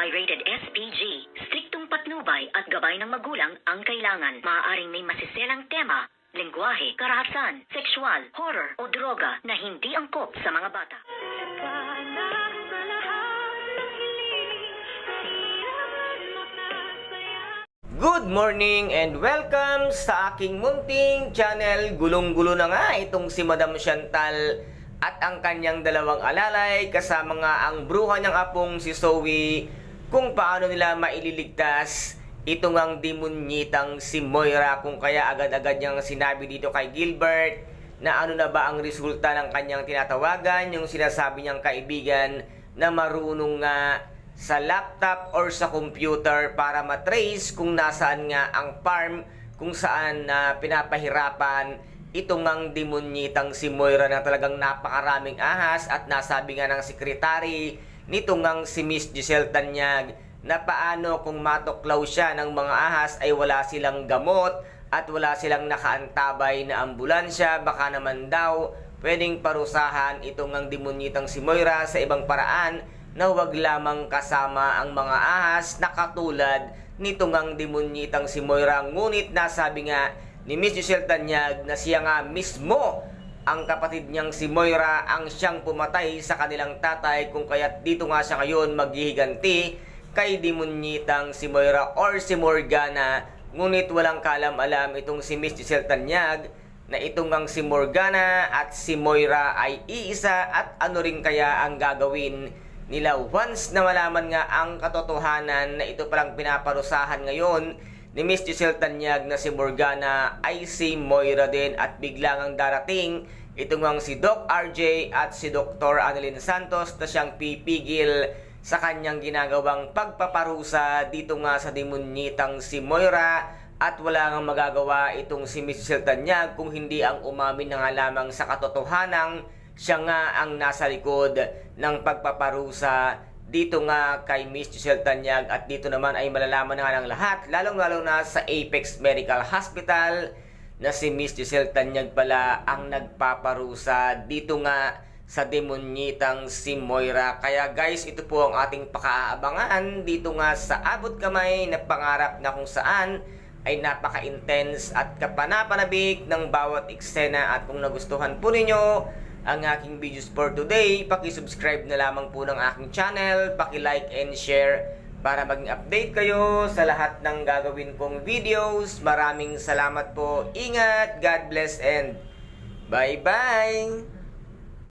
Pirated SPG. Striktong patnubay at gabay ng magulang ang kailangan. Maaaring may masiselang tema, lengguwahe, karahasan, sexual, horror o droga na hindi angkop sa mga bata. Good morning and welcome sa aking munting channel. Gulong-gulo na nga itong si Madam Chantal at ang kanyang dalawang alalay kasama nga ang bruha niyang apong si Zoe kung paano nila maililigtas itong ang demonyitang si Moira. Kung kaya agad-agad niyang sinabi dito kay Gilbert na ano na ba ang resulta ng kanyang tinatawagan, yung sinasabi niyang kaibigan na marunong nga sa laptop or sa computer para matrace kung nasaan nga ang farm kung saan pinapahirapan itong ang demonyitang si Moira na talagang napakaraming ahas. At nasabi nga ng sekretary nitong ang si Miss Giselle Tanyag na paano kung matuklaw siya ng mga ahas ay wala silang gamot at wala silang nakaantabay na ambulansya. Baka naman daw pwedeng parusahan itong ang demonyitang si Moira sa ibang paraan na huwag lamang kasama ang mga ahas na katulad nitong ang demonyitang si Moira. Ngunit nasabi nga ni Miss Giselle Tanyag na siya nga mismo ang kapatid niyang si Moira ang siyang pumatay sa kanilang tatay, kung kaya't dito nga siya ngayon maghihiganti kay demonyitang si Moira or si Morgana. Ngunit walang kalam-alam itong si Miss Giselle Tanyag na itong ang si Morgana at si Moira ay iisa at ano rin kaya ang gagawin nila once na malaman nga ang katotohanan na ito palang pinaparusahan ngayon ni Miss Giselle Tanyag na si Morgana ay si Moira din. At biglang ang darating itong ang si Doc RJ at si Dr. Annalyn Santos na siyang pipigil sa kanyang ginagawang pagpaparusa dito nga sa demonyitang si Moira. At wala nang magagawa itong si Miss Giselle Tanyag kung hindi ang umamin na nga lamang sa katotohanang siya nga ang nasa likod ng pagpaparusa dito nga kay Miss Giselle Tanyag. At dito naman ay malalaman na nga ng lahat, lalong-lalo na sa Apex Medical Hospital, na si Miss Giselle Tanyag pala ang nagpaparusa dito nga sa demonyitang si Moira. Kaya guys, ito po ang ating pakaabangan dito nga sa abot kamay na pangarap na kung saan ay napaka-intense at kapanapanabik ng bawat eksena. At kung nagustuhan po ninyo ang aking videos for today, paki-subscribe na lamang po ng aking channel, paki-like and share para maging update kayo sa lahat ng gagawin kong videos. Maraming salamat po. Ingat, God bless and bye-bye!